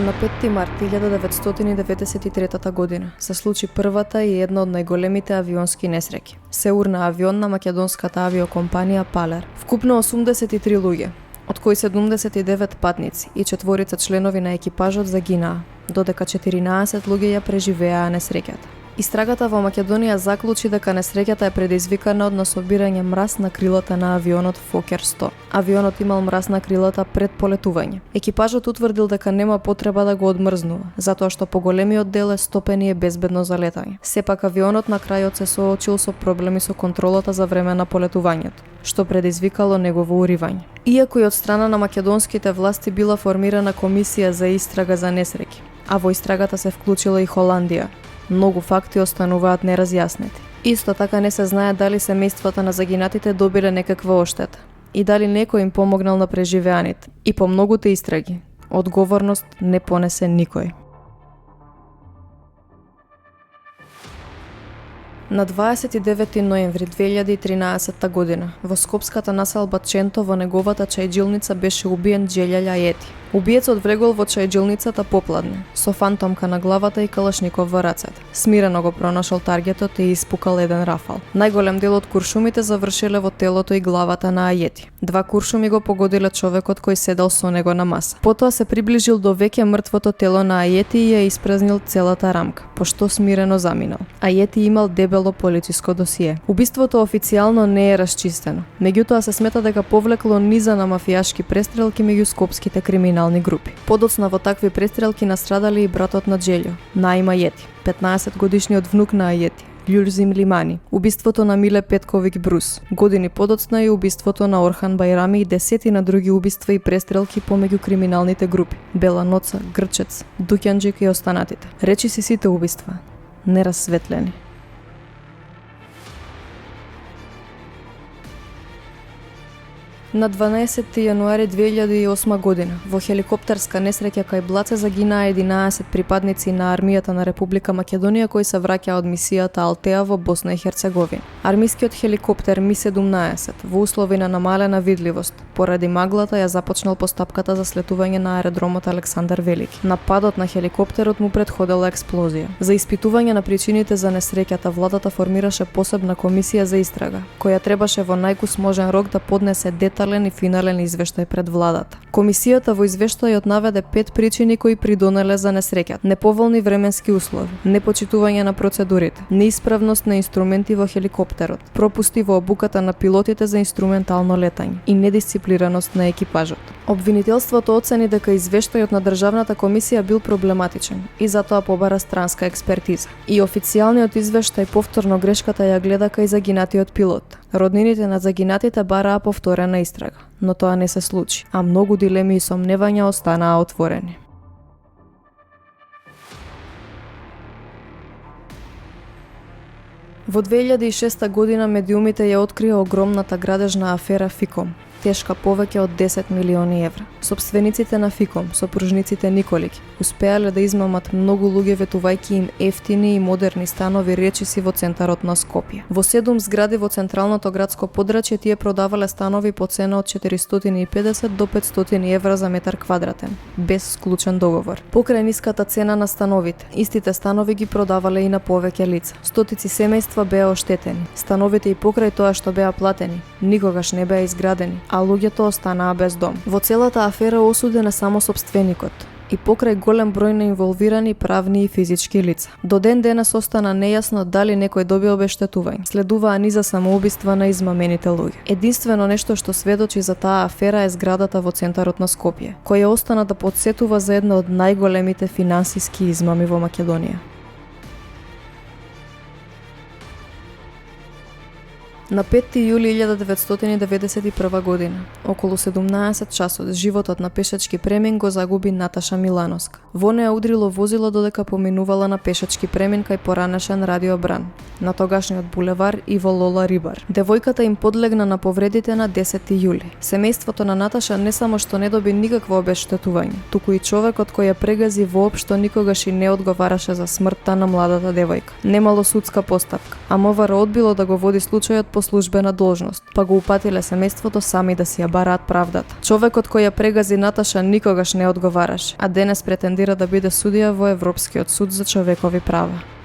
На 5 март 1993 година се случи првата и една од најголемите авионски несреќи. Се урна авион на македонската авиокомпанија Палер. Вкупно 83 луѓе, од кои 79 патници и 4 членови на екипажот загинаа, додека 14 луѓе ја преживеаа несреќата. Истрагата во Македонија заклучи дека несреќата е предизвикана од насобирање мраз на крилата на авионот Фокер 100. Авионот имал мраз на крилата пред полетување. Екипажот утврдил дека нема потреба да го одмрзнува, затоа што поголемиот дел е стопен и е безбедно за летање. Сепак авионот на крајот се соочил со проблеми со контролата за време на полетувањето, што предизвикало негово уривање. Иако и од страна на македонските власти била формирана комисија за истрага за несреќи, а во истрагата се вклучила и Холандија, многу факти остануваат неразјаснети. Исто така не се знае дали семејствата на загинатите добиле некаква оштета и дали некој им помогнал на преживеаните. И по многуте истраги, одговорност не понесе никој. На 29 ноември 2013 година во скопската населба Ченто во неговата чајджилница беше убиен Џелјал Ајети. Убиецот влегол во чајджилницата попладне, со фантомка на главата и калашников во рацете. Смирено го пронашол таргетот и испукал еден рафал. Најголем дел од куршумите завршиле во телото и главата на Ајети. 2 куршуми го погодиле човекот кој седел со него на маса. Потоа се приближил до веќе мртвото тело на Ајети и ја испразнил целата рамка, пошто смирено заминал. Ајети имал дебело полициско досие. Убиството официјално не е расчистено, меѓутоа се смета дека повлекло низа на мафијашки престрелки меѓу скопските криминални групи. Подоцна во такви престрелки настрадали и братот на Џелјо, Наим Ајети, 15 годишниот внук на Ајети, Љурзим Лимани, убиството на Миле Петковиќ Брус, години подоцна и убиството на Орхан Бајрами и десетина други убиства и престрелки помеѓу криминалните групи, Бела Ноца, Грчец, Дуќанџик и останатите. Речиси сите убиства нерасветлени. На 12 јануари 2008 година во хеликоптерска несреќа кај Блаце загинаа 11 припадници на армијата на Република Македонија кои се враќаа од мисијата Алтеа во Босна и Херцеговина. Армискиот хеликоптер Ми-17 во услови на намалена видливост поради маглата ја започнал постапката за слетување на аеродромот Александар Велики. На падот на хеликоптерот му претходела експлозија. За испитување на причините за несреќата владата формираше посебна комисија за истрага, која требаше во најкус можен рок да поднесе детален и финален извештај пред владата. Комисијата во извештајот наведе 5 причини кои придонеле за несреќата: неповолни временски услови, непочитување на процедурите, неисправност на инструменти во хеликоптерот, пропусти во обуката на пилотите за инструментално летање и недисциплираност на екипажот. Обвинителството оцени дека извештајот на Државната комисија бил проблематичен и затоа побара странска експертиза. И официјалниот извештај повторно грешката ја гледа кај загинатиот пилот. Роднините на загинатите бараа повторена истрага, но тоа не се случи, а многу дилеми и сомневања останаа отворени. Во 2006 година медиумите ја открија огромната градежна афера Фиком, тешка повеќе од 10 милиони евра. Собствениците на Фиком, сопружниците Николиќ, успеале да измамат многу луѓе ветувајќи им ефтини и модерни станови речиси во центарот на Скопје. Во 7 згради во централното градско подрачје тие продавале станови по цена од 450 до 500 евра за метар квадратен, без склучен договор. Покрај ниската цена на становите, истите станови ги продавале и на повеќе лица. Стотици семејства беа оштетени. Становите и покрај тоа што беа платени, никогаш не беа изградени, а луѓето останаа без дом. Во целата афера осуден е само сопственикот и покрај голем број на инволвирани правни и физички лица. До ден денес остана нејасно дали некој доби обештетување. Следуваа низа самоубиства на измамените луѓе. Единствено нешто што сведочи за таа афера е зградата во центарот на Скопје, која остана да потсетува за една од најголемите финансиски измами во Македонија. На 5 јули 1991 година, околу 17 часот, животот на пешачки премин го загуби Наташа Милановска. Во неа удрило возило додека поминувала на пешачки премин кај поранешен Радио Бран, на тогашниот булевар Иво Лола Рибар. Девојката им подлегна на повредите на 10 јули. Семејството на Наташа не само што не доби никакво обештетување, туку и човекот кој ја прегази воопшто никогаш и не одговараше за смртта на младата девојка. Немало судска постапка, а МВР одбило да го води случајот по службена должност, па го упатиле семејството сами да си ја бараат правдата. Човекот кој ја прегази Наташа никогаш не одговараше, а денес претендира да биде судија во Европскиот суд за човекови права.